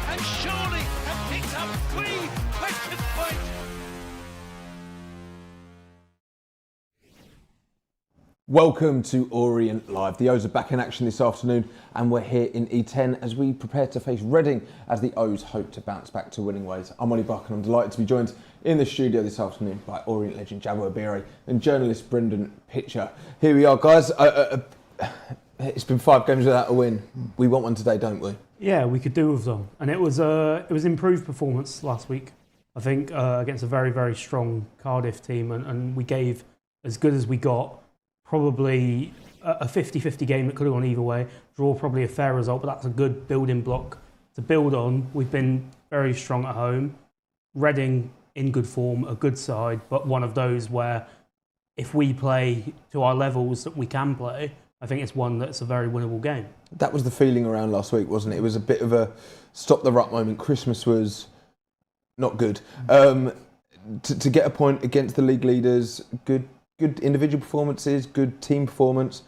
and surely have picked up 3 precious points. Welcome to Orient Live. The O's are back in action this afternoon and we're here in E10 as we prepare to face Reading as the O's hope to bounce back to winning ways. I'm Ollie Buck and I'm delighted to be joined in the studio this afternoon by Orient legend Jabo Abire and journalist Brendan Pitcher. Here we are, guys. It's been 5 games without a win. We want one today, don't we? Yeah, we could do with them. And it was improved performance last week, I think, against a very, very strong Cardiff team. And we gave as good as we got. Probably a 50-50 game that could have gone either way. Draw probably a fair result, but that's a good building block to build on. We've been very strong at home. Reading in good form, a good side, but one of those where if we play to our levels that we can play, I think it's one that's a very winnable game. That was the feeling around last week, wasn't it? It was a bit of a stop the rut moment. Christmas was not good. To get a point against the league leaders, good individual performances, good team performance.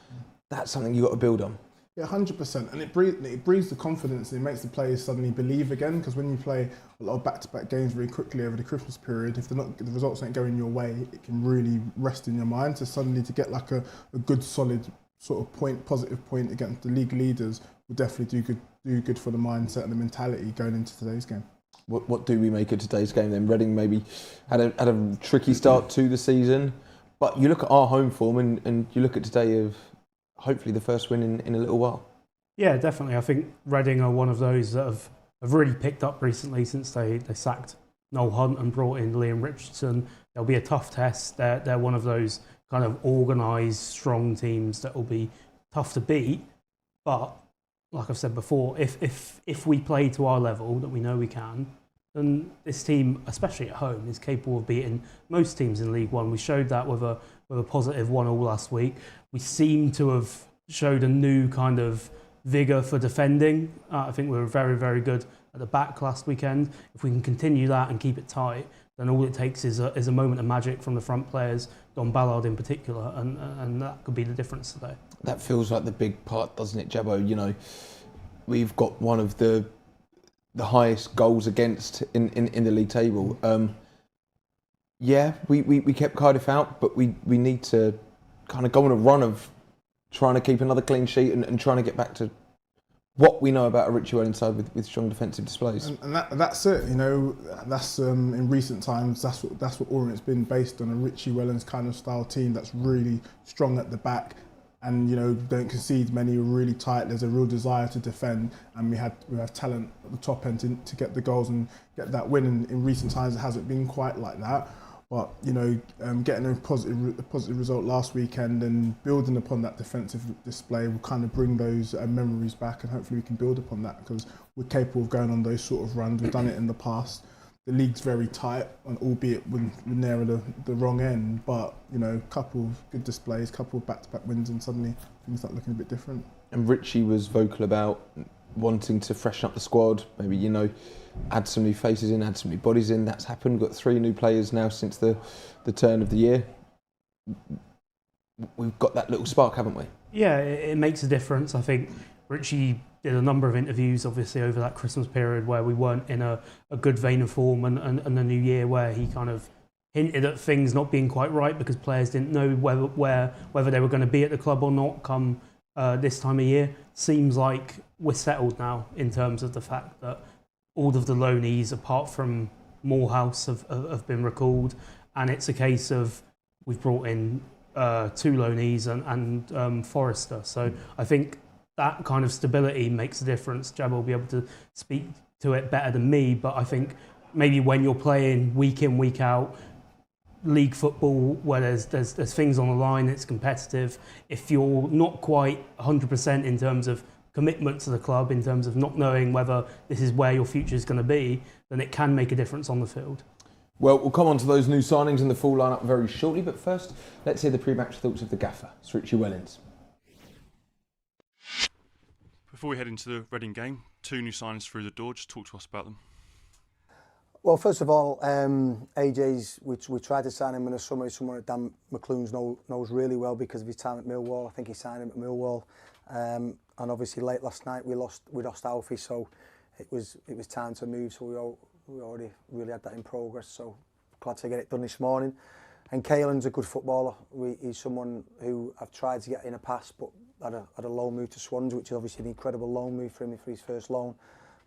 That's something you've got to build on. Yeah, 100%. And it breeds the confidence and it makes the players suddenly believe again, because when you play a lot of back-to-back games very quickly over the Christmas period, if the results ain't going your way, it can really rest in your mind. So suddenly to get like a good solid sort of positive point against the league leaders will definitely do good for the mindset and the mentality going into today's game. What do we make of today's game then? Reading maybe had a tricky start to the season. But you look at our home form and you look at today of hopefully the first win in a little while. Yeah, definitely. I think Reading are one of those that have really picked up recently since they sacked Noel Hunt and brought in Liam Richardson. They'll be a tough test. They're one of those kind of organised, strong teams that will be tough to beat. But like I've said before, if we play to our level that we know we can, then this team, especially at home, is capable of beating most teams in League One. We showed that with a positive 1-1 last week. We seem to have showed a new kind of vigour for defending. I think we were very, very good at the back last weekend. If we can continue that and keep it tight, then all it takes is a moment of magic from the front players, Don Ballard in particular, and that could be the difference today. That feels like the big part, doesn't it, Jabo? You know, we've got one of the highest goals against in the league table. We kept Cardiff out, but we need to kind of go on a run of trying to keep another clean sheet and trying to get back to what we know about a Richie Wellens side with strong defensive displays. And that's it, you know, that's in recent times, that's what Orient's been based on, a Richie Wellens kind of style team that's really strong at the back. And you know, don't concede many, really tight. There's a real desire to defend, and we have talent at the top end to get the goals and get that win. And in recent times, it hasn't been quite like that. But you know, getting a positive result last weekend and building upon that defensive display will kind of bring those memories back, and hopefully we can build upon that because we're capable of going on those sort of runs. We've done it in the past. The league's very tight, and albeit we're near the wrong end, but you know, couple of good displays, couple of back-to-back wins, and suddenly things start looking a bit different. And Richie was vocal about wanting to freshen up the squad, maybe, you know, add some new faces in, add some new bodies in. That's happened. We've got 3 new players now since the turn of the year. We've got that little spark, haven't we? Yeah, it makes a difference. I think Richie did a number of interviews, obviously, over that Christmas period where we weren't in a good vein of form, and the new year where he kind of hinted at things not being quite right because players didn't know whether they were going to be at the club or not come this time of year. Seems like we're settled now in terms of the fact that all of the loanees, apart from Morehouse, have been recalled, and it's a case of we've brought in 2 loanees and Forrester. So I think that kind of stability makes a difference. Jab will be able to speak to it better than me, but I think maybe when you're playing week in, week out, league football where there's things on the line, it's competitive. If you're not quite 100% in terms of commitment to the club, in terms of not knowing whether this is where your future is going to be, then it can make a difference on the field. Well, we'll come on to those new signings and the full lineup very shortly, but first, let's hear the pre-match thoughts of the gaffer, Sir Richie Wellens. Before we head into the Reading game, 2 new signings through the door. Just talk to us about them. Well, first of all, AJ's, we tried to sign him in the summer. He's someone that Dan McClunes knows really well because of his time at Millwall. I think he signed him at Millwall. And obviously late last night we lost Alfie, so it was time to move. So we already really had that in progress. So glad to get it done this morning. And Caelan's a good footballer. He's someone who I've tried to get in the past, but had a loan move to Swansea, which is obviously an incredible loan move for him for his first loan.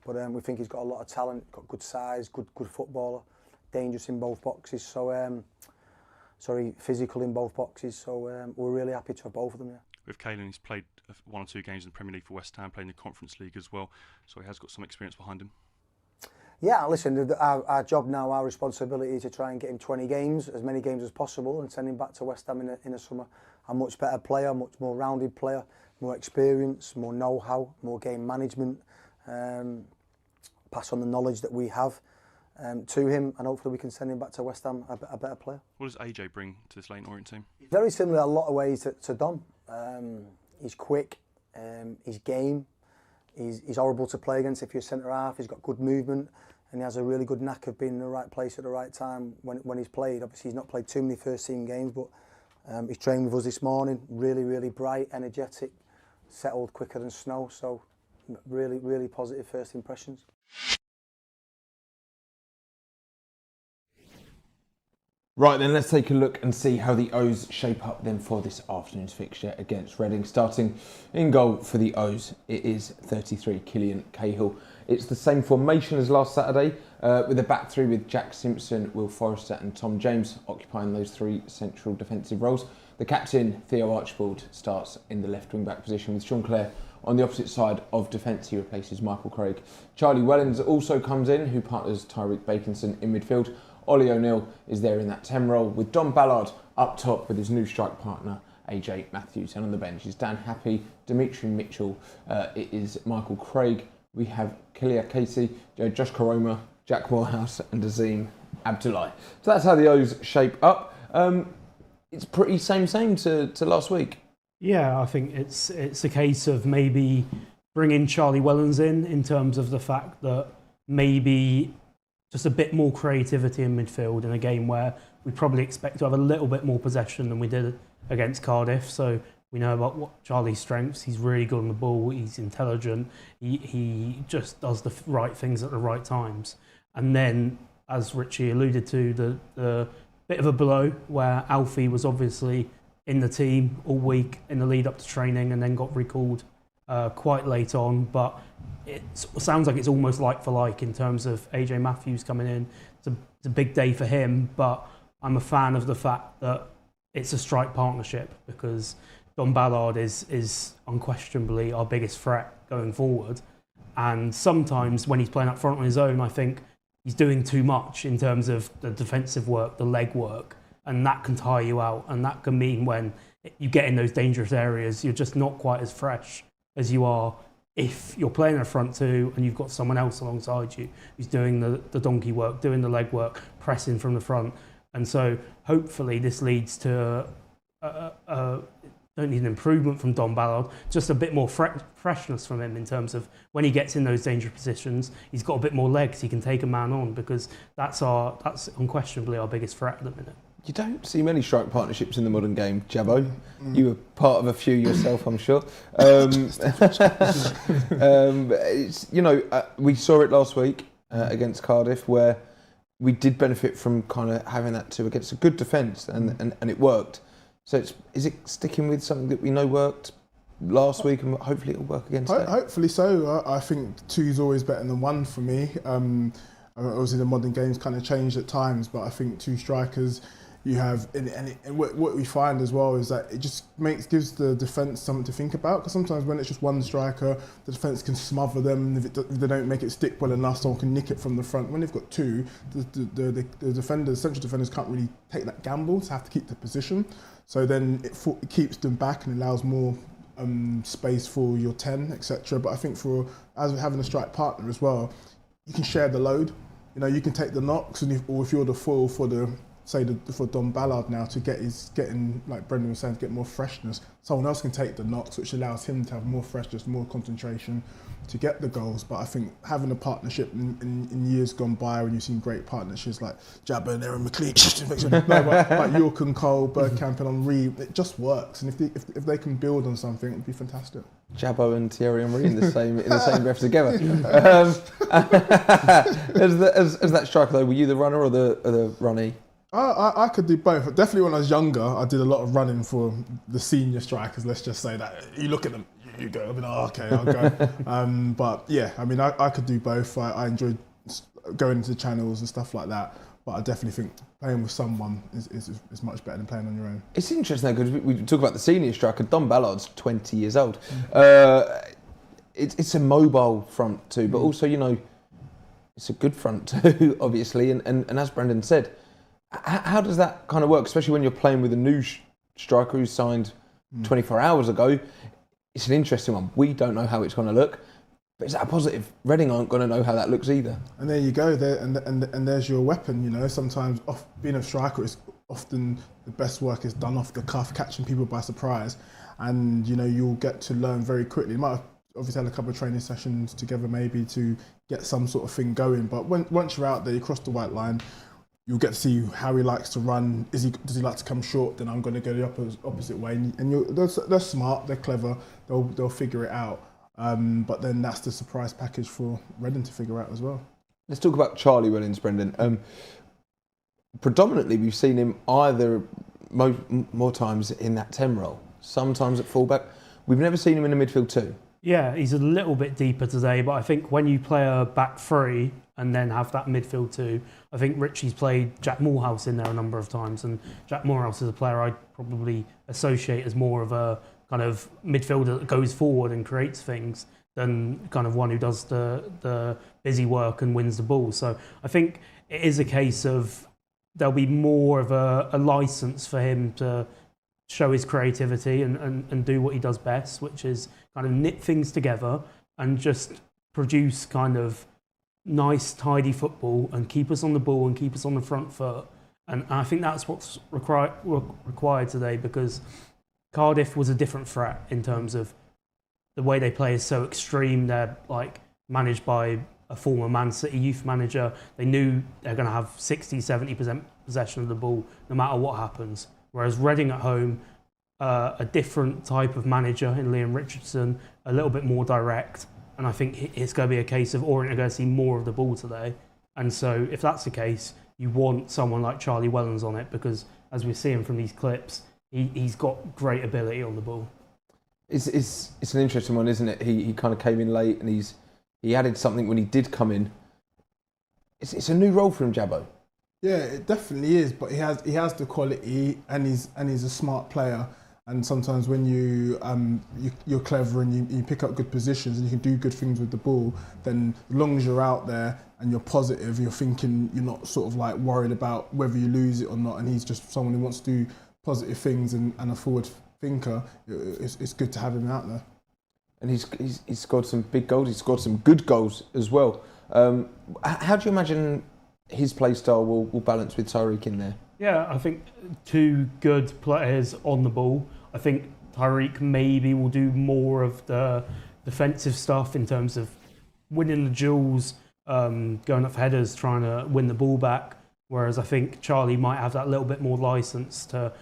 But we think he's got a lot of talent, got good size, good footballer, dangerous in both boxes. So physical in both boxes. So we're really happy to have both of them. Yeah. With Caelan, he's played 1 or 2 games in the Premier League for West Ham, playing the Conference League as well. So he has got some experience behind him. Yeah, listen, our job now, our responsibility is to try and get him 20 games, as many games as possible, and send him back to West Ham in the summer. A much better player, much more rounded player, more experience, more know-how, more game management, pass on the knowledge that we have to him, and hopefully we can send him back to West Ham a better player. What does AJ bring to this Leyton Orient team? Very similar in a lot of ways to Dom. He's quick, he's game, he's horrible to play against if you're centre-half, he's got good movement, and he has a really good knack of being in the right place at the right time when he's played. Obviously he's not played too many first team games, but he's trained with us this morning, really bright, energetic, settled quicker than snow, so really positive first impressions. Right then, let's take a look and see how the O's shape up then for this afternoon's fixture against Reading. Starting in goal for the O's, it is 33 Killian Cahill. It's the same formation as last Saturday, with a back three with Jack Simpson, Will Forrester and Tom James occupying those 3 central defensive roles. The captain, Theo Archibald, starts in the left wing back position with Sean Clare on the opposite side of defence. He replaces Michael Craig. Charlie Wellens also comes in, who partners Tyreek Bakinson in midfield. Ollie O'Neill is there in that 10 role, with Don Ballard up top with his new strike partner AJ Matthews, and on the bench is Dan Happy, Dimitri Mitchell, it is Michael Craig, we have Kelia Casey, Josh Koroma, Jack Morehouse and Azim Abdullahi. So that's how the O's shape up. It's pretty same to last week. Yeah, I think it's a case of maybe bringing Charlie Wellens in terms of the fact that maybe just a bit more creativity in midfield in a game where we probably expect to have a little bit more possession than we did against Cardiff. So we know about what Charlie's strengths. He's really good on the ball. He's intelligent. He just does the right things at the right times. And then, as Richie alluded to, the bit of a blow where Alfie was obviously in the team all week in the lead up to training and then got recalled quite late on. But it sounds like it's almost like for like in terms of AJ Matthews coming in. It's a big day for him, but I'm a fan of the fact that it's a strike partnership because Don Ballard is unquestionably our biggest threat going forward. And sometimes when he's playing up front on his own, I think he's doing too much in terms of the defensive work, the leg work, and that can tire you out. And that can mean when you get in those dangerous areas, you're just not quite as fresh as you are if you're playing a front two and you've got someone else alongside you who's doing the donkey work, doing the leg work, pressing from the front. And so hopefully this leads to don't need an improvement from Don Ballard, just a bit more freshness from him in terms of when he gets in those dangerous positions, he's got a bit more legs, he can take a man on, because that's unquestionably our biggest threat at the minute. You don't see many strike partnerships in the modern game, Jabbo. You were part of a few yourself, I'm sure. We saw it last week against Cardiff, where we did benefit from kind of having that too against a good defence, and it worked. So is it sticking with something that we know worked last week, and hopefully it'll work again today? Hopefully so. I think 2 is always better than 1 for me. Obviously the modern game's kind of changed at times, but I think 2 strikers you have, and what we find as well is that it just gives the defence something to think about, because sometimes when it's just 1 striker, the defence can smother them. If they don't make it stick well enough, someone can nick it from the front. When they've got 2, the defenders, central defenders, can't really take that gamble to have to keep the position. So then it keeps them back and allows more space for your 10, etc. But I think as we're having a strike partner as well, you can share the load. You know, you can take the knocks, or if you're the foil for the say for Don Ballard now to getting like Brendan was saying, to get more freshness. Someone else can take the knocks, which allows him to have more freshness, more concentration to get the goals. But I think having a partnership in years gone by, when you've seen great partnerships like Jabba and Aaron McLean, like York and Cole, Bergkamp and Henry, it just works. And if they can build on something, it'd be fantastic. Jabbo and Thierry Henry in the same breath together. As that striker though, were you the runner or the runnee? I could do both. Definitely when I was younger, I did a lot of running for the senior strikers. Let's just say that. You look at them, you go, I mean, oh, okay, I'll go. But yeah, I mean, I could do both. I enjoyed going into channels and stuff like that. But I definitely think playing with someone is much better than playing on your own. It's interesting because we talk about the senior striker. Don Ballard's 20 years old. It's a mobile front too, but also, you know, it's a good front too, obviously. And as Brendan said, how does that kind of work, especially when you're playing with a new striker who's signed 24 hours ago? It's an interesting one. We don't know how it's going to look, but is that a positive? Reading aren't going to know how that looks either. And there you go, there and there's your weapon. You know, sometimes being a striker is often the best work is done off the cuff, catching people by surprise, and you know you'll get to learn very quickly. You might have obviously had a couple of training sessions together, maybe to get some sort of thing going. But once you're out there, you cross the white line. You'll get to see how he likes to run. Does he like to come short? Then I'm going to go the opposite way. And they're smart, they're clever. They'll figure it out. But then that's the surprise package for Reading to figure out as well. Let's talk about Charlie Wellens, Brendan. Predominantly, we've seen him either more times in that 10 role, sometimes at fullback. We've never seen him in the midfield too. Yeah, he's a little bit deeper today, but I think when you play a back three and then have that midfield two, I think Richie's played Jack Moorhouse in there a number of times, and Jack Moorhouse is a player I'd probably associate as more of a kind of midfielder that goes forward and creates things than kind of one who does the busy work and wins the ball. So I think it is a case of there'll be more of a license for him to show his creativity and do what he does best, which is kind of knit things together and just produce kind of nice, tidy football and keep us on the ball and keep us on the front foot. And I think that's what's required today, because Cardiff was a different threat in terms of the way they play is so extreme. They're like managed by a former Man City youth manager. They knew they're going to have 60-70% possession of the ball no matter what happens. Whereas Reading at home, a different type of manager in Liam Richardson, a little bit more direct. And I think it's going to be a case of Orient are going to see more of the ball today. And so if that's the case, you want someone like Charlie Wellens on it, because as we're seeing from these clips, he's got great ability on the ball. It's an interesting one, isn't it? He kind of came in late and he added something when he did come in. It's a new role for him, Jabbo. Yeah, it definitely is, but he has the quality and he's a smart player. And sometimes when you're clever and you pick up good positions and you can do good things with the ball, then as long as you're out there and you're positive, you're thinking, you're not sort of like worried about whether you lose it or not. And he's just someone who wants to do positive things and a forward thinker. It's good to have him out there. And he's scored some big goals. He's scored some good goals as well. How do you imagine his play style will balance with Tyreek in there? Yeah, I think two good players on the ball. I think Tyreek maybe will do more of the defensive stuff in terms of winning the duels, going up for headers, trying to win the ball back. Whereas I think Charlie might have that little bit more license to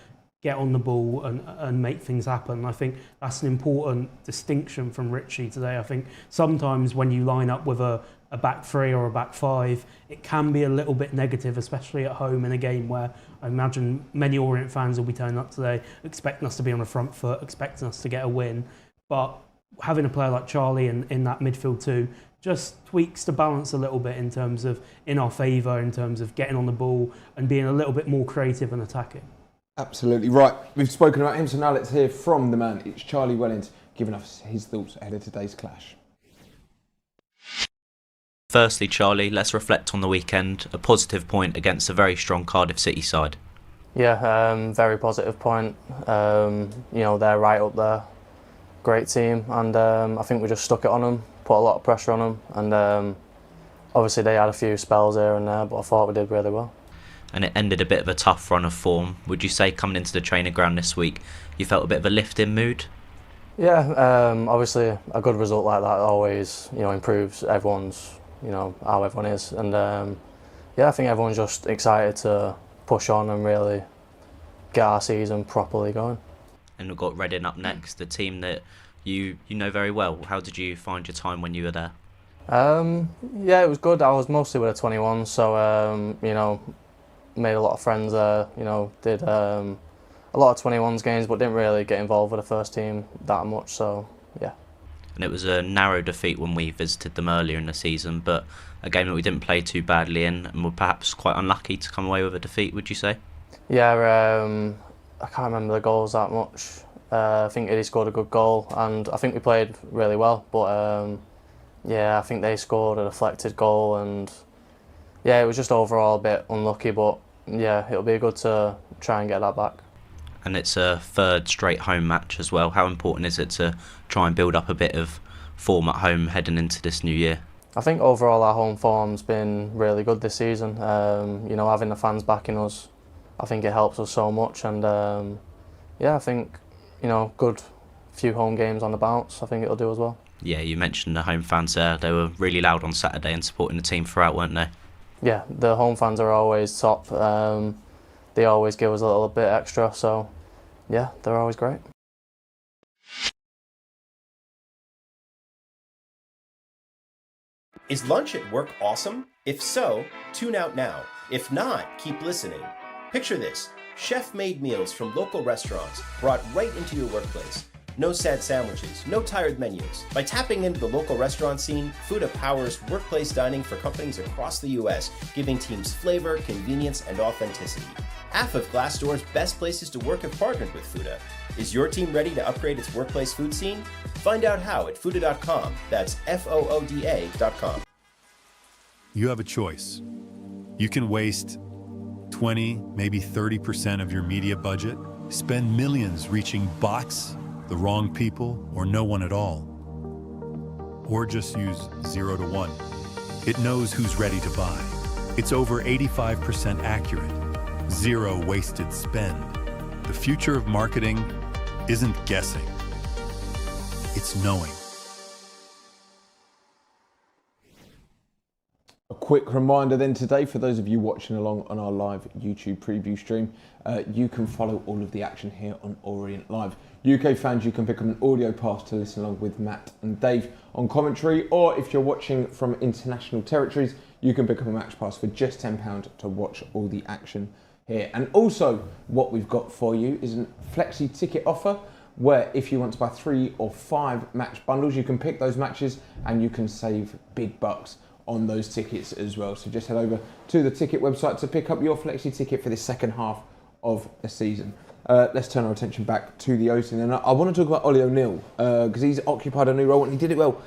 get on the ball and make things happen. I think that's an important distinction from Richie today. I think sometimes when you line up with a back three or a back five, it can be a little bit negative, especially at home in a game where I imagine many Orient fans will be turning up today expecting us to be on the front foot, expecting us to get a win. But having a player like Charlie in that midfield too just tweaks the balance a little bit in terms of in our favour, in terms of getting on the ball and being a little bit more creative and attacking. Absolutely right. We've spoken about him, so now let's hear from the man. It's Charlie Wellens giving us his thoughts ahead of today's clash. Firstly, Charlie, let's reflect on the weekend. A positive point against a very strong Cardiff City side. Yeah, very positive point. They're right up there. Great team, and I think we just stuck it on them, put a lot of pressure on them, and obviously they had a few spells here and there, but I thought we did really well. and it ended a bit of a tough run of form. Would you say coming into the training ground this week, you felt a bit of a lift in mood? Yeah, obviously a good result like that always, improves everyone's, how everyone is. And I think everyone's just excited to push on and really get our season properly going. And we've got Reading up next, the team that you know very well. How did you find your time when you were there? It was good. I was mostly with a 21, so made a lot of friends there. Did a lot of 21s games, but didn't really get involved with the first team that much. So yeah. And it was a narrow defeat when we visited them earlier in the season, but a game that we didn't play too badly in, and were perhaps quite unlucky to come away with a defeat. Would you say? Yeah, I can't remember the goals that much. I think Eddie scored a good goal, and I think we played really well. But I think they scored a deflected goal, and it was just overall a bit unlucky. But it'll be good to try and get that back. And it's a third straight home match as well. How important is it to try and build up a bit of form at home heading into this new year? I think overall our home form's been really good this season. Having the fans backing us, I think it helps us so much. And I think good few home games on the bounce, I think it'll do as well. Yeah, you mentioned the home fans there. They were really loud on Saturday and supporting the team throughout, weren't they? Yeah, the home fans are always top. They always give us a little bit extra, so they're always great. Is lunch at work awesome? If so, tune out now. If not, keep listening. Picture this: chef-made meals from local restaurants brought right into your workplace. No sad sandwiches, no tired menus. By tapping into the local restaurant scene, Fuda powers workplace dining for companies across the U.S., giving teams flavor, convenience, and authenticity. Half of Glassdoor's best places to work have partnered with Fuda. Is your team ready to upgrade its workplace food scene? Find out how at Fuda.com. That's FOODA.com. You have a choice. You can waste 20, maybe 30% of your media budget, spend millions reaching bots, the wrong people, or no one at all. Or just use 0 to 1. It knows who's ready to buy. It's over 85% accurate. Zero wasted spend. The future of marketing isn't guessing. It's knowing. A quick reminder then today, for those of you watching along on our live YouTube preview stream, you can follow all of the action here on Orient Live. UK fans, you can pick up an audio pass to listen along with Matt and Dave on commentary, or if you're watching from international territories, you can pick up a match pass for just £10 to watch all the action here. And also, what we've got for you is a flexi ticket offer, where if you want to buy 3 or 5 match bundles, you can pick those matches and you can save big bucks on those tickets as well. So just head over to the ticket website to pick up your flexi ticket for the second half of the season. Let's turn our attention back to the Ocean, and I want to talk about Ollie O'Neill because he's occupied a new role and he did it well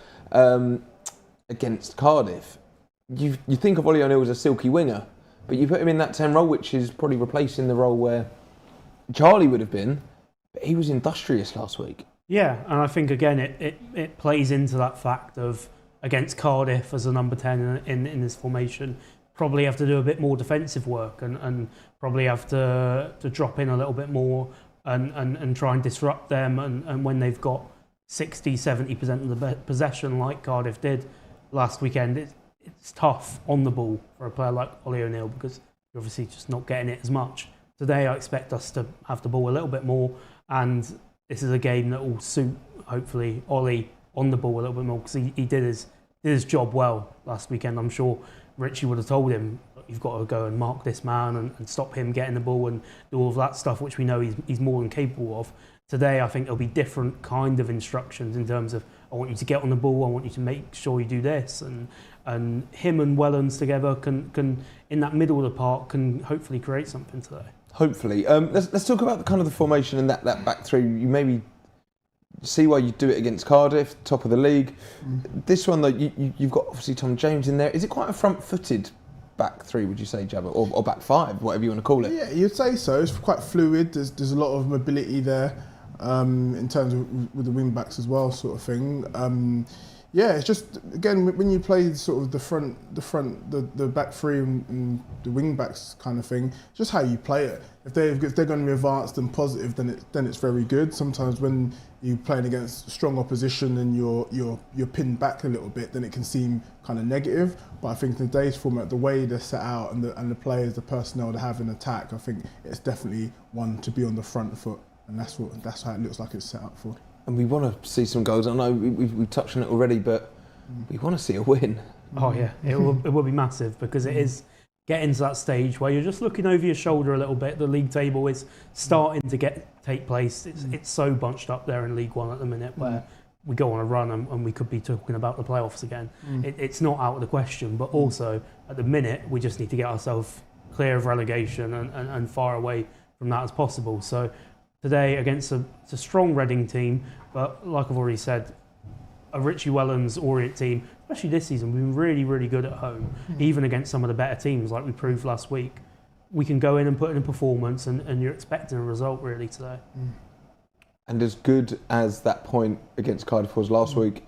against Cardiff. You think of Ollie O'Neill as a silky winger, but you put him in that 10 role, which is probably replacing the role where Charlie would have been, but he was industrious last week. Yeah, and I think again it plays into that fact of against Cardiff as a number 10 in this formation, probably have to do a bit more defensive work and probably have to drop in a little bit more and try and disrupt them. And when they've got 60-70% of the possession like Cardiff did last weekend, it's tough on the ball for a player like Ollie O'Neill because you're obviously just not getting it as much. Today I expect us to have the ball a little bit more, and this is a game that will suit, hopefully, Ollie on the ball a little bit more because he did his job well last weekend. I'm sure Richie would have told him, you've got to go and mark this man and stop him getting the ball and do all of that stuff, which we know he's more than capable of. Today, I think there'll be different kind of instructions in terms of, I want you to get on the ball, I want you to make sure you do this. And him and Wellens together can in that middle of the park, can hopefully create something today. Hopefully. Let's talk about the formation and that back three. You maybe see why you do it against Cardiff, top of the league. This one, though, you've got obviously Tom James in there. Is it quite a front-footed back three, would you say, Jabba? Or back five, whatever you want to call it? Yeah, you'd say so. It's quite fluid. There's a lot of mobility there in terms of with the wing backs as well, sort of thing. Yeah, it's just again when you play sort of the back three and the wing backs kind of thing, just how you play it. If they're going to be advanced and positive, then it's very good. Sometimes when you're playing against strong opposition and you're pinned back a little bit, then it can seem kind of negative. But I think today's format, the way they're set out and the players, the personnel they have in attack, I think it's definitely one to be on the front foot, and that's how it looks like it's set up for. And we want to see some goals. I know we've touched on it already, but we want to see a win. Oh yeah, it will be massive, because it is getting to that stage where you're just looking over your shoulder a little bit. The league table is starting to take place. It's so bunched up there in League One at the minute, where we go on a run and we could be talking about the playoffs again. It's not out of the question, but also at the minute we just need to get ourselves clear of relegation and far away from that as possible. So today against a strong Reading team, but like I've already said, a Richie Wellens Orient team, especially this season, we've been really, really good at home, even against some of the better teams like we proved last week. We can go in and put in a performance, and you're expecting a result really today. And as good as that point against Cardiff was last week,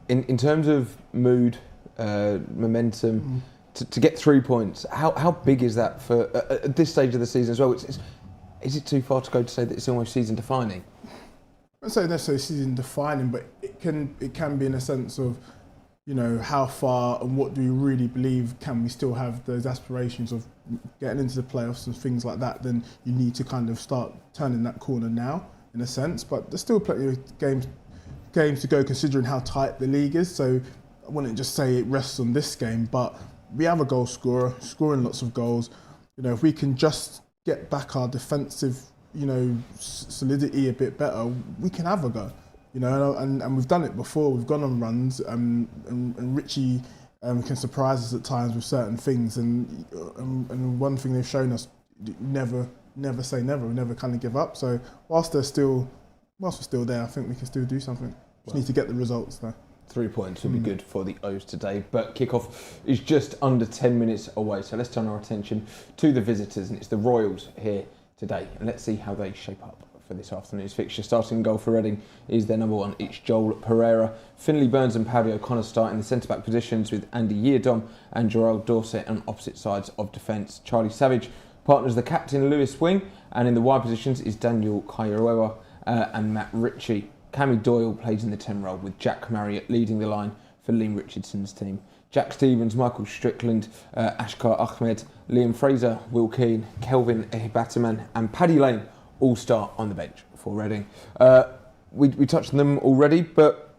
in terms of mood, momentum, to get 3 points, how big is that for at this stage of the season as well? Is it too far to go to say that it's almost season defining? I wouldn't say necessarily season defining, but it can be in a sense of, you know, how far and what do we really believe, can we still have those aspirations of getting into the playoffs and things like that. Then you need to kind of start turning that corner now, in a sense. But there's still plenty of games to go, considering how tight the league is. So I wouldn't just say it rests on this game, but we have a goal scorer scoring lots of goals. You know, if we can just get back our defensive, you know, solidity a bit better, we can have a go. You know, and we've done it before. We've gone on runs, and Richie can surprise us at times with certain things. And one thing they've shown us: never say never. We never kind of give up. So whilst we're still there, I think we can still do something. Just need to get the results there. 3 points would be good for the O's today, but kickoff is just under 10 minutes away. So let's turn our attention to the visitors, and it's the Royals here today, and let's see how they shape up for this afternoon's fixture. Starting goal for Reading is their number one. It's Joel Pereira. Finley Burns and Paddy O'Connor start in the centre-back positions, with Andy Yeardom and Gerald Dorset on opposite sides of defence. Charlie Savage partners the captain Lewis Wing, and in the wide positions is Daniel Kairoa and Matt Ritchie. Cammy Doyle plays in the 10 role, with Jack Marriott leading the line for Liam Richardson's team. Jack Stevens, Michael Strickland, Ashkar Ahmed, Liam Fraser, Will Keane, Kelvin Ehibataman and Paddy Lane all start on the bench for Reading. We touched on them already, but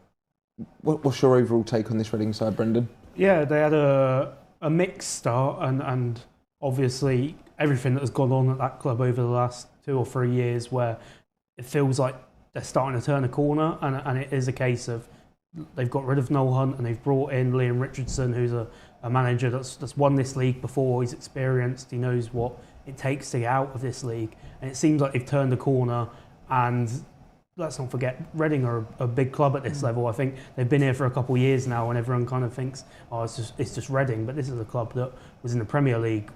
what's your overall take on this Reading side, Brendan? Yeah, they had a mixed start, and obviously everything that has gone on at that club over the last 2 or 3 years, where it feels like they're starting to turn a corner, and it is a case of they've got rid of Noel Hunt and they've brought in Liam Richardson, who's a manager that's won this league before. He's experienced, he knows what it takes to get out of this league, and it seems like they've turned the corner. And let's not forget, Reading are a big club at this level. I think they've been here for a couple of years now, and everyone kind of thinks, oh, it's just Reading, but this is a club that was in the Premier League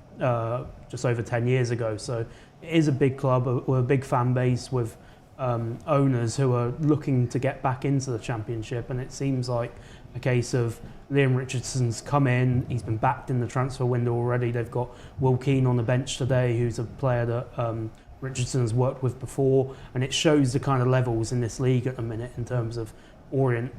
just over 10 years ago. So it is a big club, with a big fan base, with owners who are looking to get back into the Championship, and it seems like a case of Liam Richardson's come in, he's been backed in the transfer window already. They've got Will Keane on the bench today, who's a player that Richardson has worked with before, and it shows the kind of levels in this league at the minute in terms of Orient.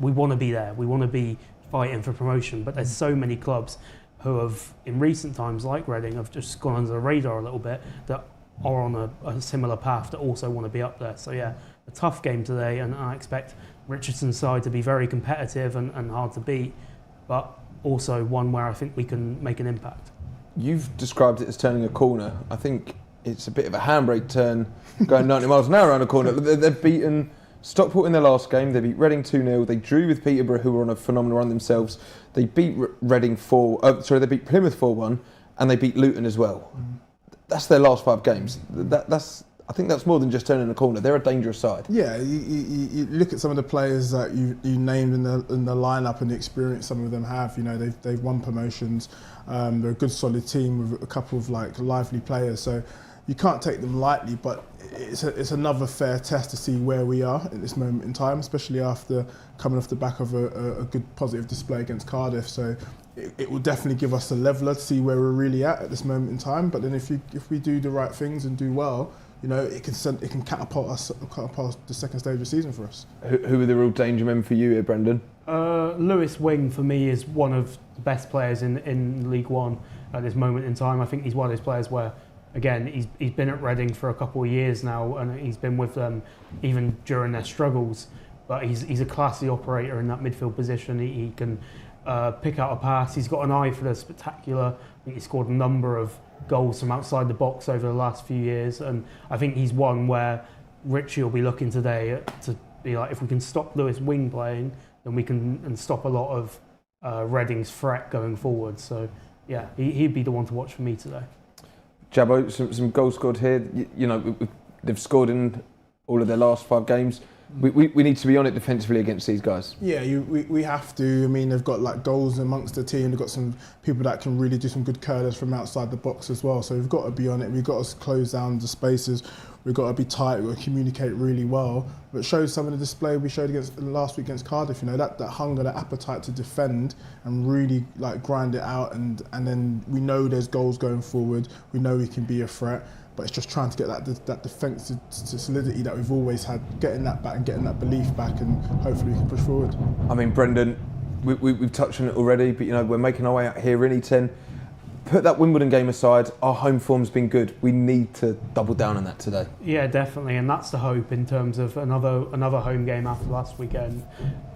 We want to be there, we want to be fighting for promotion, but there's so many clubs who have, in recent times, like Reading, have just gone under the radar a little bit, that are on a similar path, that also want to be up there. So yeah, a tough game today, and I expect Richardson's side to be very competitive and hard to beat, but also one where I think we can make an impact. You've described it as turning a corner. I think it's a bit of a handbrake turn, going 90 miles an hour around a corner. They've beaten Stockport in their last game. They beat Reading 2-0. They drew with Peterborough, who were on a phenomenal run themselves. They beat they beat Plymouth 4-1, and they beat Luton as well. That's their last 5 games. I think that's more than just turning a corner. They're a dangerous side. Yeah, you look at some of the players that you named in the lineup and the experience some of them have. You know, they've won promotions. They're a good solid team with a couple of like lively players. So you can't take them lightly, but it's another fair test to see where we are at this moment in time, especially after coming off the back of a good positive display against Cardiff. So it will definitely give us a leveler to see where we're really at this moment in time. But then if we do the right things and do well, you know, it can catapult us past the second stage of the season for us. Who are the real danger men for you here, Brendan? Lewis Wing for me is one of the best players in League One at this moment in time. I think he's one of those players where, again, he's been at Reading for a couple of years now, and he's been with them even during their struggles. But he's a classy operator in that midfield position. He can pick out a pass. He's got an eye for the spectacular. I think he scored a number of goals from outside the box over the last few years, and I think he's one where Richie will be looking today to be like, if we can stop Lewis Wing playing, then we can stop a lot of Reading's threat going forward. So yeah, he'd be the one to watch for me today. Jabbo, some goals scored here. You know, they've scored in all of their last 5 games. We need to be on it defensively against these guys. Yeah, we have to. I mean, they've got like goals amongst the team. They've got some people that can really do some good curlers from outside the box as well. So we've got to be on it. We've got to close down the spaces. We've got to be tight. We've got to communicate really well. But it shows some of the display we showed last week against Cardiff. You know, that hunger, that appetite to defend and really like grind it out. And then we know there's goals going forward. We know we can be a threat. But it's just trying to get that defensive solidity that we've always had, getting that back and getting that belief back, and hopefully we can push forward. I mean, Brendan, we've touched on it already, but you know, we're making our way out here in E10. Put that Wimbledon game aside, our home form's been good. We need to double down on that today. Yeah, definitely, and that's the hope in terms of another home game after last weekend.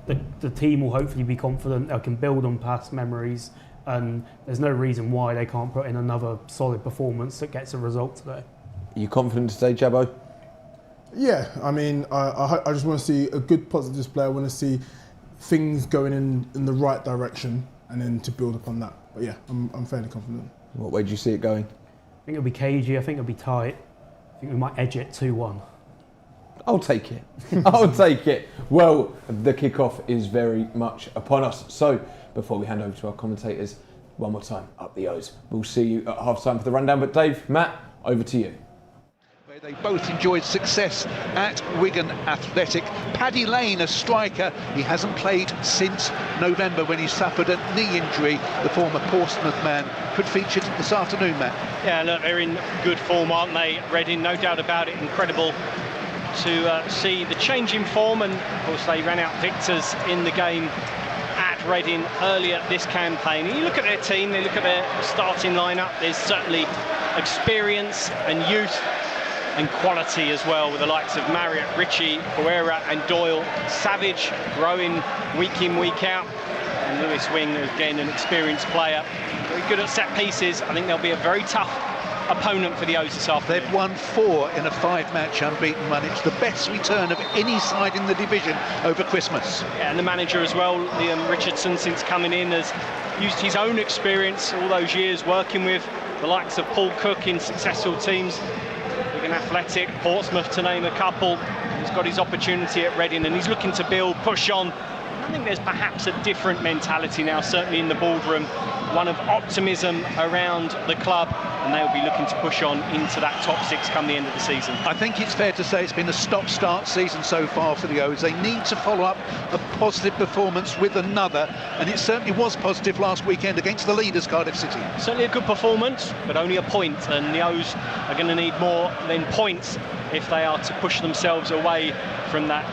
The team will hopefully be confident. They can build on past memories, and there's no reason why they can't put in another solid performance that gets a result today. Are you confident today, Jabbo? Yeah, I mean, I just want to see a good positive display. I want to see things going in the right direction, and then to build upon that. But yeah, I'm fairly confident. What way do you see it going? I think it'll be cagey. I think it'll be tight. I think we might edge it 2-1. I'll take it. I'll take it. Well, the kickoff is very much upon us. So, before we hand over to our commentators, one more time, up the O's. We'll see you at half-time for the rundown. But Dave, Matt, over to you. They both enjoyed success at Wigan Athletic. Paddy Lane, a striker, he hasn't played since November when he suffered a knee injury. The former Portsmouth man could feature this afternoon, Matt. Yeah, look, they're in good form, aren't they, Reading? No doubt about it. Incredible to see the change in form, and of course they ran out victors in the game at Reading earlier this campaign. And you look at their team, they look at their starting lineup, there's certainly experience and youth and quality as well, with the likes of Marriott, Ritchie, Pereira and Doyle. Savage growing week in, week out, and Lewis Wing, again an experienced player, very good at set pieces. I think they'll be a very tough opponent for the O's this afternoon. They've won 4 in a 5-match unbeaten run. It's the best return of any side in the division over Christmas. Yeah, and the manager as well, Liam Richardson, since coming in, has used his own experience all those years working with the likes of Paul Cook in successful teams, Wigan Athletic, Portsmouth to name a couple. He's got his opportunity at Reading and he's looking to build, push on. I think there's perhaps a different mentality now, certainly in the boardroom, one of optimism around the club, and they'll be looking to push on into that top 6 come the end of the season. I think it's fair to say it's been a stop-start season so far for the O's. They need to follow up a positive performance with another, and it certainly was positive last weekend against the leaders, Cardiff City. Certainly a good performance, but only a point, and the O's are going to need more than points if they are to push themselves away from that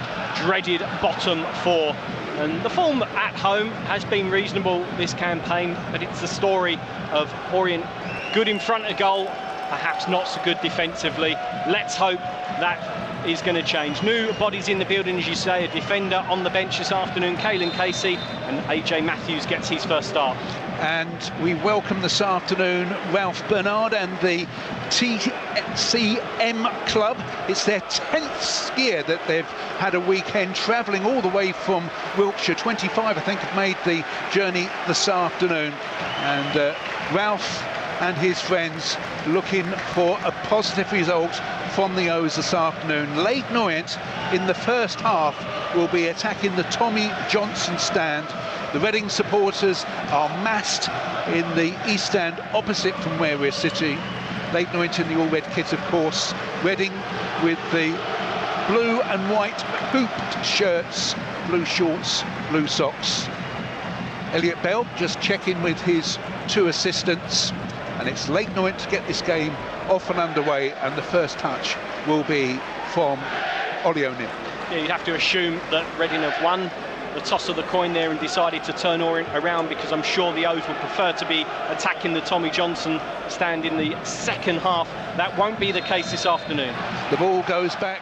dreaded bottom 4. And the form at home has been reasonable this campaign, but it's the story of Orient good in front of goal, perhaps not so good defensively. Let's hope that is going to change. New bodies in the building, as you say, a defender on the bench this afternoon, Caelan Casey, and AJ Matthews gets his first start. And we welcome this afternoon Ralph Bernard and the TCM Club. It's their 10th year that they've had a weekend, travelling all the way from Wiltshire. 25, I think, have made the journey this afternoon. And Ralph and his friends looking for a positive result from the O's this afternoon. Leyton Orient in the first half will be attacking the Tommy Johnson stand. The Reading supporters are massed in the East Stand opposite from where we're sitting. Leyton Orient in the all-red kit, of course. Reading with the blue and white hooped shirts, blue shorts, blue socks. Elliot Bell just checking with his 2 assistants, and it's Leyton Orient to get this game off and underway, and the first touch will be from Ollie O'Neill. Yeah, you'd have to assume that Reading have won the toss of the coin there and decided to turn Orient around, because I'm sure the O's would prefer to be attacking the Tommy Johnson stand in the second half. That won't be the case this afternoon. The ball goes back